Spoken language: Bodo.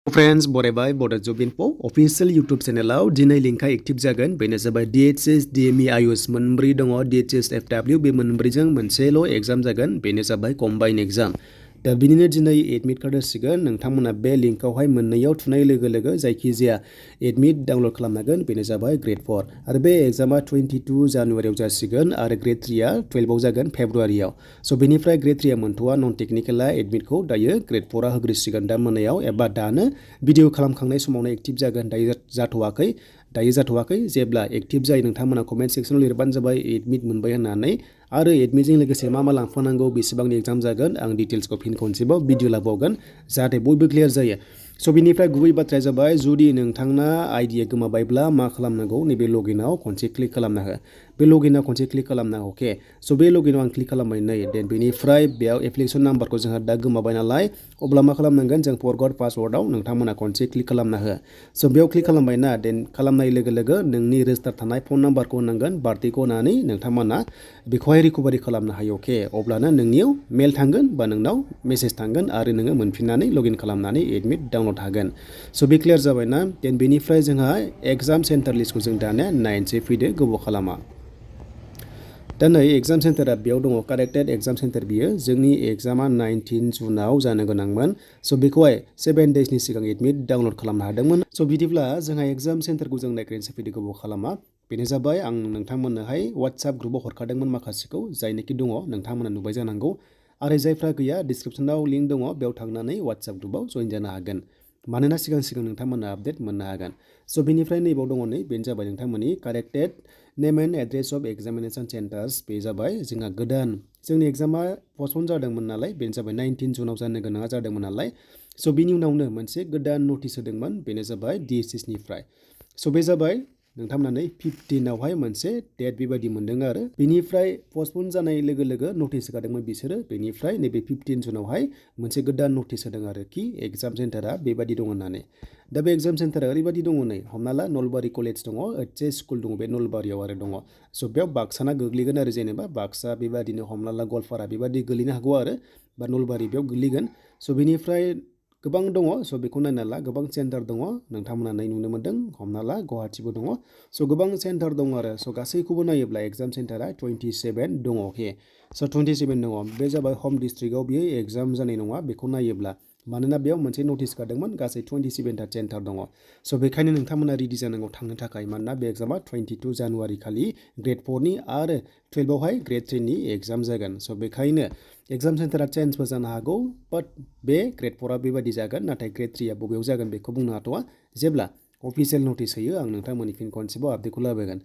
फ्रेंड्स बरायबाय बड जब इनफो अफिशियल यूट्यूब चैनलाव दिनै लिंकआ एक्टिव जागोन बेनो जाबाय DHS DME आयुष मोनब्रै दङ DHS FW बे मोनब्रैजों मोनसेल' एग्जाम जागोन बेनो जाबाय कम्बाइन एग्जाम दा बिनिनो दिनै एडमिट कार्ड होसिगोन नोंथांमोना बे लिंकआवहाय मोननैयाव थुनाय लोगो लोगो जायखिजाया एडमिट डाउनलड खालामनांगोन बेनो जाबाय ग्रेड 4 आरो बे एग्जामा 22 जानुवारियाव जासिगोन आरो ग्रेड 3आ 12आव जागोन फेब्रुवारियाव स' बेनिफ्राय ग्रेड 3आ मोनथ'आ नन टेक्निकेला एडमिटखौ दायो ग्रेड 4आ होग्रोसिगोन दा मोनायाव एबा दानो भिडिअ खालामखांनाय समावनो एक्टिभ जागोन दायो जाथ'वाखै जेब्ला एक्टिभ जायो नोंथांमोना कमेन्ट सेक्सनाव लिरबानो जाबाय एडमिट मोनबाय होननानै आरो एडमिटजों लोगोसे मा लांफानांगौ बेसेबांनि एग्जाम जागोन आं डिटेल्सखौ फिन खनसेबाव भिडिअ लाबावगोन जाहाथे बयबो क्लियार जायो स' बिनिफ्राय गुबै बाथ्राया जाबाय जुदि नोंथांना आइडिया गोमाबायब्ला मा खालामनांगौ नैबे लगिनाव खनसे क्लिक खालामना हो बे लगिनाव खनसे क्लिक खालामना हो अके स' बे लगिनाव आं क्लिक खालामबाय नै देन बेनिफ्राय बेयाव एप्लिकेसन नाम्बारखौ जोंहा दा गोमाबाय नालाय अब्ला मा खालामनांगोन जों फरगट पासवर्डआव नोंथांमोना खनसे क्लिक खालामना हो स' बेयाव क्लिक खालामबायना देन खालामनाय लोगो लोगो नोंनि रेजिस्टार थानाय फन नाम्बारखौ होनांगोन बार्थडेखौ होनानै नोंथांमोना बेखौहाय रिकभारि खालामनो हायो अके अब्लानो नोंनियाव मेल थांगोन बा नोंनाव मेसेज थांगोन आरो नोङो मोनफिननानै लगइन खालामनानै एडमिट डाउनलड हागोन स' बे क्लियार जाबायना देन बेनिफ्राय जोंहा एग्जाम सेन्टार लिस्टखौ जों दानिया नायनोसै फैदो गोबाव खालामा दा नै एग्जाम सेन्टारा बेयाव दङ कारेक्टेड एग्जाम सेन्टार बियो जोंनि एग्जामा 19 जुनाव जानो गोनांमोन स' बेखौहाय 7 डेजनि सिगां एडमिट डाउनलड खालामनो हादोंमोन स' बिदिब्ला जोंहा एग्जाम सेन्टारखौ जों नायग्रोनोसै फैदो गोबाव खालामा बेनो जाबाय आं नोंथांमोननोहाय वाट्सएप ग्रुपाव हरखादोंमोन माखासेखौ जायनोखि दङ नोंथांमोना नुबाय जानांगौ आरो जायफ्रा गैया डिसक्रिपसनाव लिंक दङ बेयाव थांनानै वाट्सएप ग्रुपाव जइन जानो हागोन मानोना सिगां नोंथांमोना आपडेट मोननो हागोन स' बेनिफ्राय नैबाव दङ नै बेनो जाबाय नोंथांमोननि corrected name and address of examination centres बे जाबाय जोंहा गोदान जोंनि एग्जामा पस्टपन जादोंमोन नालाय बेनो जाबाय 19 जुनाव जानो गोनाङा जादोंमोन नालाय स' बिनि उनावनो मोनसे गोदान नटिस होदोंमोन बेनो जाबाय DHS निफ्राय स' बे जाबाय नोंथांमोना 15आवहाय मोनसे डेट बेबायदि मोन्दों आरो बेनिफ्राय पस्टपन जानाय लोगो लोगो नटिस होदोंमोन बिसोरो बेनिफ्राय नैबे 15 जुनावहाय मोनसे गोदान नटिस होदों आरोखि एग्जाम सेन्टारा बेबायदि दं होननानै दा बे एग्जाम सेन्टारा ओरैबायदि दङ नै हमना ला नलबारि कलेज दङ HS स्कुल दङ बे नलबारियाव आरो दङ स' बेयाव बाक्साना गोग्लैगोन आरो जेनेबा बाक्सा बेबायदिनो हमना ला गवालपारा बेबायदि गोलैनो हागौ आरो बा नलबारि बेयाव गोग्लैगोन स' बेनिफ्राय गोबां दङ स' बेखौ नायना ला गोबां सेन्टार दङ नोंथांमोना नुनो मोन्दों हमना ला गुवाहाटिबो दङ स' गोबां सेन्टार दङ आरो स' गासैखौबो नायोब्ला एग्जाम सेन्टारा 27 दङ अके स' 27 दङ बे जाबाय हम डिस्ट्रिक्टआव बियो एग्जाम जानाय नङा बेखौ नायोब्ला मानोना बेयाव मोनसे नटिस गारदोंमोन गासै 27टा सेन्टार दङ स' बेखायनो नोंथांमोना रेडि जानांगौ थांनो थाखाय मानोना बे एग्जामा 22 जानुवारि खालि ग्रेड 4नि आरो 12आवहाय ग्रेड 3नि एग्जाम जागोन स' बेखायनो एग्जाम सेन्टारा चेन्जबो जानो हागौ बाट बे ग्रेड 4आ बेबायदि जागोन नाथाय ग्रेड 3आ बबेयाव जागोन बेखौ बुंनो हाथ'वा जेब्ला अफिसियेल नटिस होयो आं नोंथांमोननि फिन खनसेबाव आपडेटखौ लाबोगोन